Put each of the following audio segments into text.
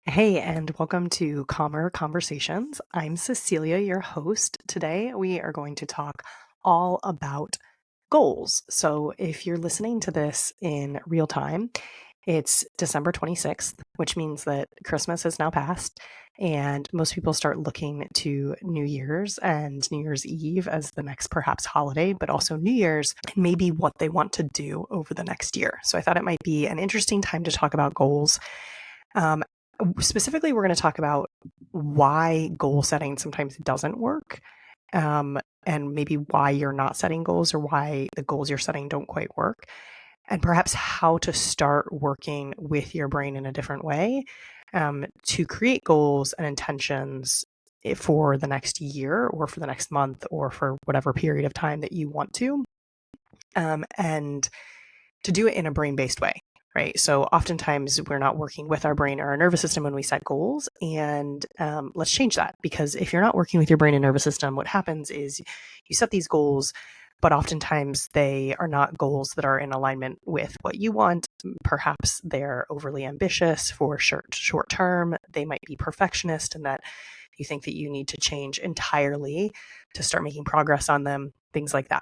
Hey, and welcome to Calmer Conversations. I'm Cecilia, your host. Today, we are going to talk all about goals. So, if you're listening to this in real time, it's December 26th, which means that Christmas has now passed, and most people start looking to New Year's and New Year's Eve as the next perhaps holiday, but also New Year's and maybe what they want to do over the next year. So, I thought it might be an interesting time to talk about goals. Um, Specifically, we're going to talk about why goal setting sometimes doesn't work, and maybe why you're not setting goals or why the goals you're setting don't quite work, and perhaps how to start working with your brain in a different way to create goals and intentions for the next year or for the next month or for whatever period of time that you want to, and to do it in a brain based way. Right. So oftentimes we're not working with our brain or our nervous system when we set goals. And let's change that, because if you're not working with your brain and nervous system, what happens is you set these goals, but oftentimes they are not goals that are in alignment with what you want. Perhaps they're overly ambitious for short term. They might be perfectionist in that you think that you need to change entirely to start making progress on them, things like that.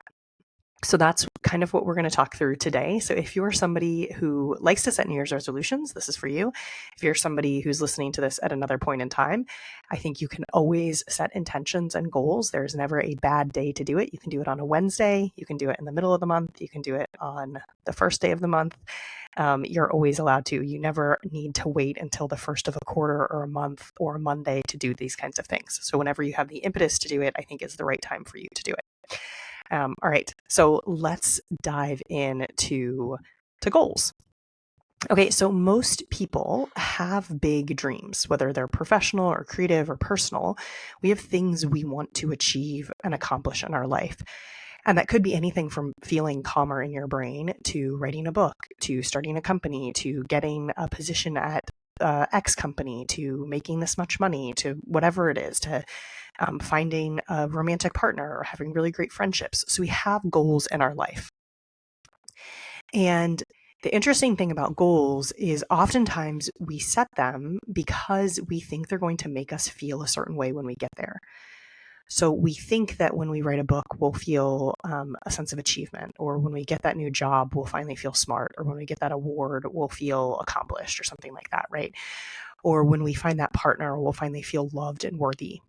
So that's kind of what we're going to talk through today. So if you're somebody who likes to set New Year's resolutions, this is for you. If you're somebody who's listening to this at another point in time, I think you can always set intentions and goals. There's never a bad day to do it. You can do it on a Wednesday. You can do it in the middle of the month. You can do it on the first day of the month. You're always allowed to. You never need to wait until the first of a quarter or a month or a Monday to do these kinds of things. So whenever you have the impetus to do it, I think is the right time for you to do it. All right, so let's dive into goals. Okay, so most people have big dreams, whether they're professional or creative or personal. We have things we want to achieve and accomplish in our life. And that could be anything from feeling calmer in your brain to writing a book, to starting a company, to getting a position at X company, to making this much money, to whatever it is, to finding a romantic partner or having really great friendships. So we have goals in our life. And the interesting thing about goals is oftentimes we set them because we think they're going to make us feel a certain way when we get there. So we think that when we write a book, we'll feel a sense of achievement, or when we get that new job, we'll finally feel smart, or when we get that award, we'll feel accomplished, or something like that, right? Or when we find that partner, we'll finally feel loved and worthy.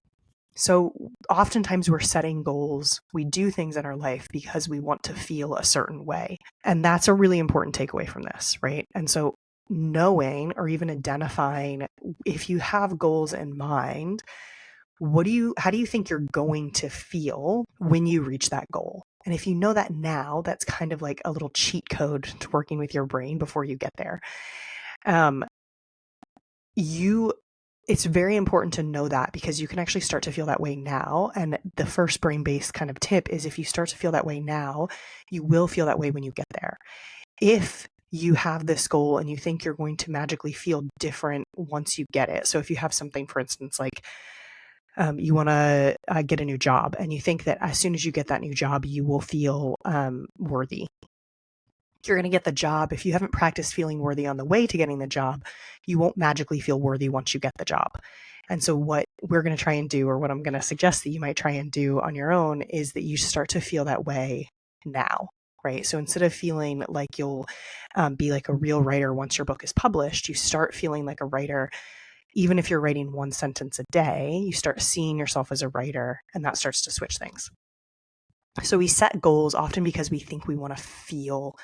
So oftentimes we're setting goals. We do things in our life because we want to feel a certain way. And that's a really important takeaway from this, right? And so knowing or even identifying if you have goals in mind, how do you think you're going to feel when you reach that goal? And if you know that now, that's kind of like a little cheat code to working with your brain before you get there. It's very important to know that, because you can actually start to feel that way now. And the first brain-based kind of tip is, if you start to feel that way now, you will feel that way when you get there. If you have this goal and you think you're going to magically feel different once you get it. So if you have something, for instance, like you want to get a new job, and you think that as soon as you get that new job, you will feel worthy. You're going to get the job. If you haven't practiced feeling worthy on the way to getting the job, you won't magically feel worthy once you get the job. And so what we're going to try and do, or what I'm going to suggest that you might try and do on your own, is that you start to feel that way now, right? So instead of feeling like you'll be like a real writer once your book is published, you start feeling like a writer. Even if you're writing one sentence a day, you start seeing yourself as a writer, and that starts to switch things. So we set goals often because we think we're going to feel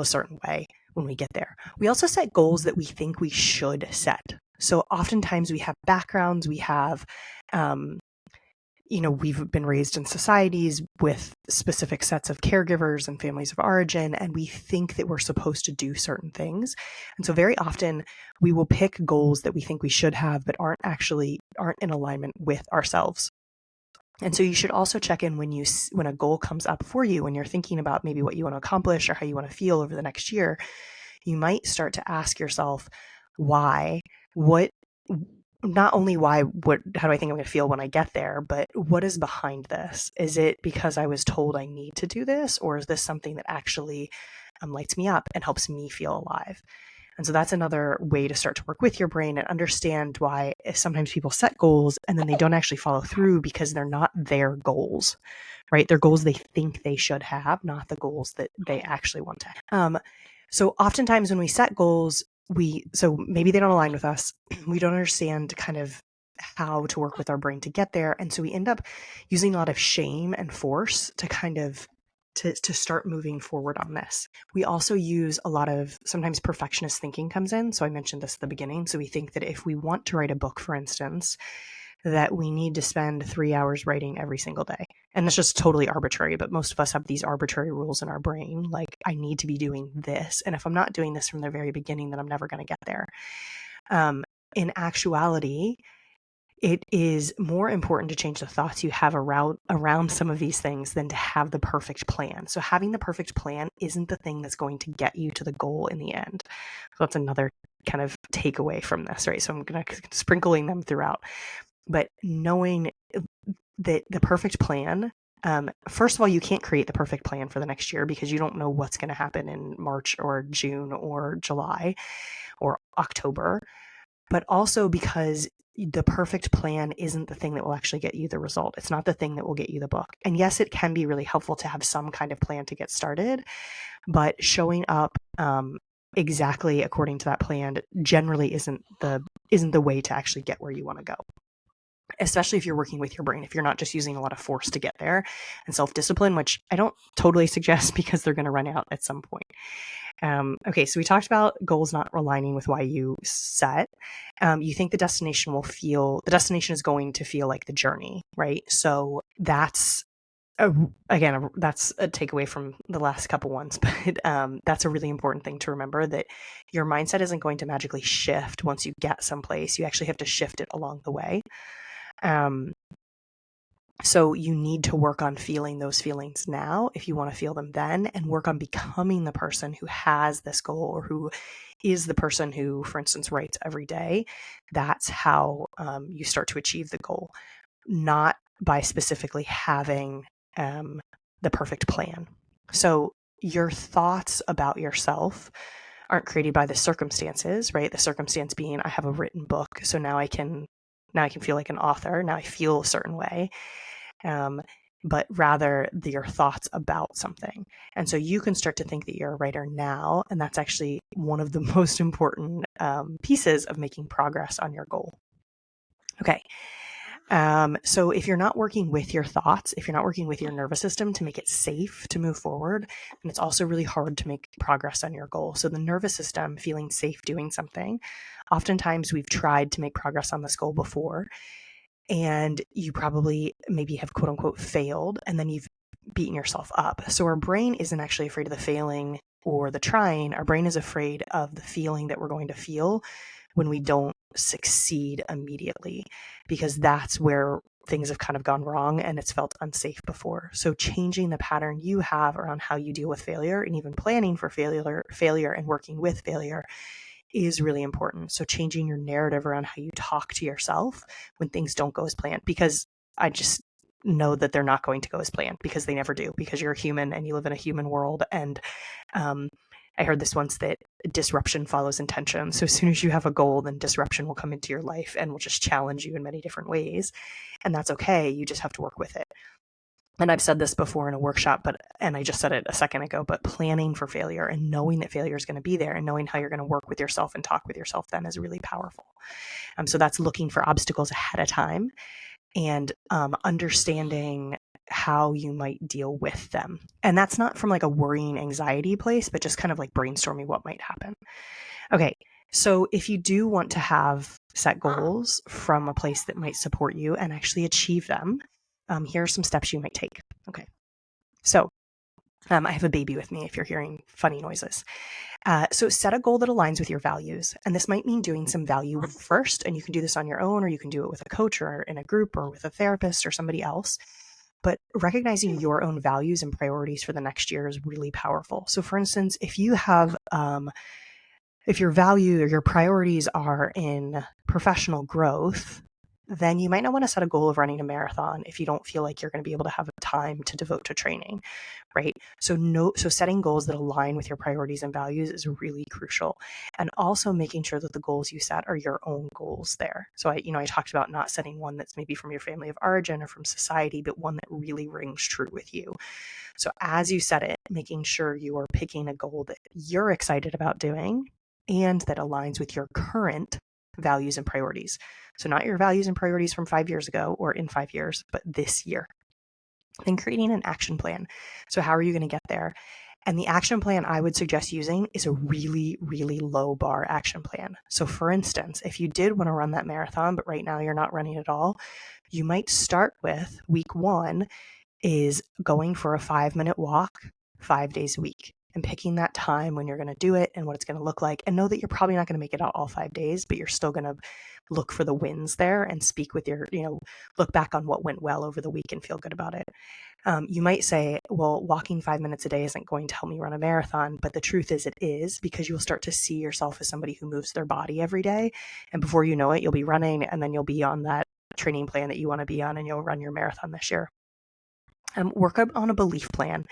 a certain way when we get there. We also set goals that we think we should set. So oftentimes we have backgrounds, we have, we've been raised in societies with specific sets of caregivers and families of origin, and we think that we're supposed to do certain things. And so very often we will pick goals that we think we should have, but aren't in alignment with ourselves. And so you should also check in when a goal comes up for you, when you're thinking about maybe what you want to accomplish or how you want to feel over the next year. You might start to ask yourself, why? Not only why, how do I think I'm going to feel when I get there, but what is behind this? Is it because I was told I need to do this, or is this something that actually lights me up and helps me feel alive? And so that's another way to start to work with your brain and understand why sometimes people set goals and then they don't actually follow through because they're not their goals, right? They're goals they think they should have, not the goals that they actually want to have. So oftentimes when we set goals, so maybe they don't align with us. We don't understand kind of how to work with our brain to get there. And so we end up using a lot of shame and force to kind of to start moving forward on this. We also use a lot of, sometimes perfectionist thinking comes in. So I mentioned this at the beginning. So we think that if we want to write a book, for instance, that we need to spend 3 hours writing every single day. And that's just totally arbitrary, but most of us have these arbitrary rules in our brain. Like, I need to be doing this. And if I'm not doing this from the very beginning, then I'm never going to get there. In actuality, it is more important to change the thoughts you have around some of these things than to have the perfect plan. So having the perfect plan isn't the thing that's going to get you to the goal in the end. So that's another kind of takeaway from this, right? So I'm going to sprinkling them throughout. But knowing that the perfect plan, first of all, you can't create the perfect plan for the next year because you don't know what's going to happen in March or June or July or October. But also because the perfect plan isn't the thing that will actually get you the result. It's not the thing that will get you the book. And yes, it can be really helpful to have some kind of plan to get started, but showing up exactly according to that plan generally isn't the way to actually get where you want to go. Especially if you're working with your brain, if you're not just using a lot of force to get there and self-discipline, which I don't totally suggest because they're going to run out at some point. Okay, so we talked about goals not aligning with why you set. You think the destination is going to feel like the journey, right? So that's that's a takeaway from the last couple ones, but that's a really important thing to remember, that your mindset isn't going to magically shift once you get someplace. You actually have to shift it along the way. So you need to work on feeling those feelings now if you want to feel them then, and work on becoming the person who has this goal, or who is the person who, for instance, writes every day. That's how you start to achieve the goal, not by specifically having the perfect plan. So your thoughts about yourself aren't created by the circumstances, right? The circumstance being, I have a written book, so now I can feel like an author. Now I feel a certain way. But rather your thoughts about something. And so you can start to think that you're a writer now. And that's actually one of the most important pieces of making progress on your goal. Okay. So if you're not working with your thoughts, if you're not working with your nervous system to make it safe to move forward, then it's also really hard to make progress on your goal. So the nervous system feeling safe doing something, oftentimes we've tried to make progress on this goal before, and you probably maybe have quote unquote failed, and then you've beaten yourself up. So our brain isn't actually afraid of the failing or the trying. Our brain is afraid of the feeling that we're going to feel when we don't succeed immediately, because that's where things have kind of gone wrong and it's felt unsafe before. So changing the pattern you have around how you deal with failure, and even planning for failure and working with failure, is really important. So changing your narrative around how you talk to yourself when things don't go as planned, because I just know that they're not going to go as planned, because they never do, because you're a human and you live in a human world. And I heard this once, that disruption follows intention. So as soon as you have a goal, then disruption will come into your life and will just challenge you in many different ways. And that's okay. You just have to work with it. And I've said this before in a workshop, and I just said it a second ago, but planning for failure and knowing that failure is going to be there, and knowing how you're going to work with yourself and talk with yourself then, is really powerful. So that's looking for obstacles ahead of time and understanding how you might deal with them. And that's not from like a worrying anxiety place, but just kind of like brainstorming what might happen. Okay. So if you do want to have set goals from a place that might support you and actually achieve them, here are some steps you might take. Okay. So I have a baby with me if you're hearing funny noises. So set a goal that aligns with your values. And this might mean doing some value work first, and you can do this on your own, or you can do it with a coach or in a group or with a therapist or somebody else. But recognizing your own values and priorities for the next year is really powerful. So for instance, if you have, if your value or your priorities are in professional growth, then you might not want to set a goal of running a marathon if you don't feel like you're going to be able to have time to devote to training, right? So setting goals that align with your priorities and values is really crucial. And also making sure that the goals you set are your own goals there. So I talked about not setting one that's maybe from your family of origin or from society, but one that really rings true with you. So as you set it, making sure you are picking a goal that you're excited about doing and that aligns with your current values and priorities. So not your values and priorities from 5 years ago or in 5 years, but this year. Then creating an action plan. So how are you going to get there? And the action plan I would suggest using is a really, really low bar action plan. So for instance, if you did want to run that marathon, but right now you're not running at all, you might start with week 1 is going for a 5-minute walk 5 days a week and picking that time when you're going to do it and what it's going to look like. And know that you're probably not going to make it out all 5 days, but you're still going to look for the wins there and speak with your, look back on what went well over the week and feel good about it. You might say, well, walking 5 minutes a day isn't going to help me run a marathon, but the truth is it is, because you'll start to see yourself as somebody who moves their body every day. And before you know it, you'll be running and then you'll be on that training plan that you want to be on and you'll run your marathon this year. Work on a belief plan.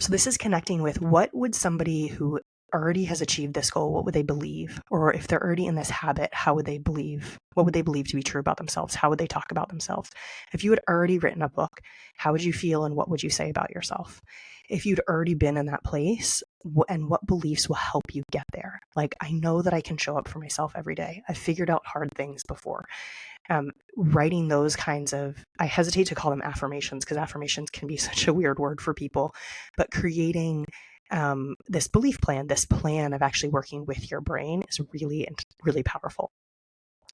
So this is connecting with what would somebody who already has achieved this goal, what would they believe? Or if they're already in this habit, how would they believe? What would they believe to be true about themselves? How would they talk about themselves? If you had already written a book, how would you feel and what would you say about yourself? If you'd already been in that place, and what beliefs will help you get there? Like, I know that I can show up for myself every day. I've figured out hard things before. Writing those kinds of, I hesitate to call them affirmations because affirmations can be such a weird word for people, but creating this belief plan, this plan of actually working with your brain is really, really powerful.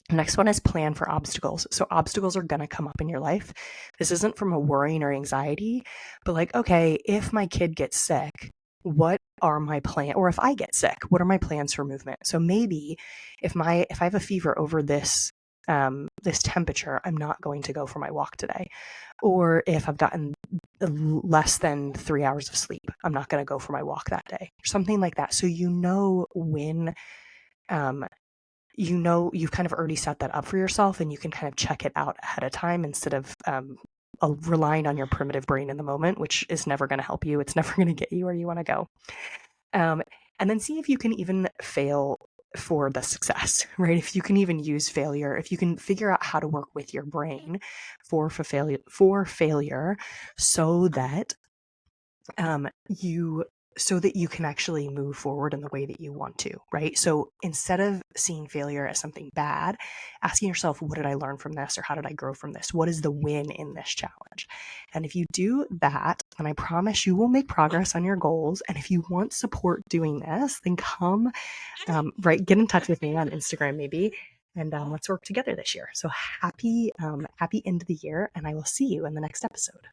The next one is plan for obstacles. So obstacles are going to come up in your life. This isn't from a worrying or anxiety, but like, okay, if my kid gets sick, what are my plans? Or if I get sick, what are my plans for movement? So maybe if I have a fever over this temperature, I'm not going to go for my walk today. Or if I've gotten less than 3 hours of sleep, I'm not going to go for my walk that day, or something like that. So when you've kind of already set that up for yourself and you can kind of check it out ahead of time instead of relying on your primitive brain in the moment, which is never going to help you. It's never going to get you where you want to go. And then see if you can even fail for the success, right? If you can even use failure, if you can figure out how to work with your brain for failure so that you can actually move forward in the way that you want to, right? So instead of seeing failure as something bad, asking yourself, what did I learn from this? Or how did I grow from this? What is the win in this challenge? And if you do that, then I promise you will make progress on your goals. And if you want support doing this, then come, get in touch with me on Instagram maybe. And let's work together this year. So happy end of the year. And I will see you in the next episode.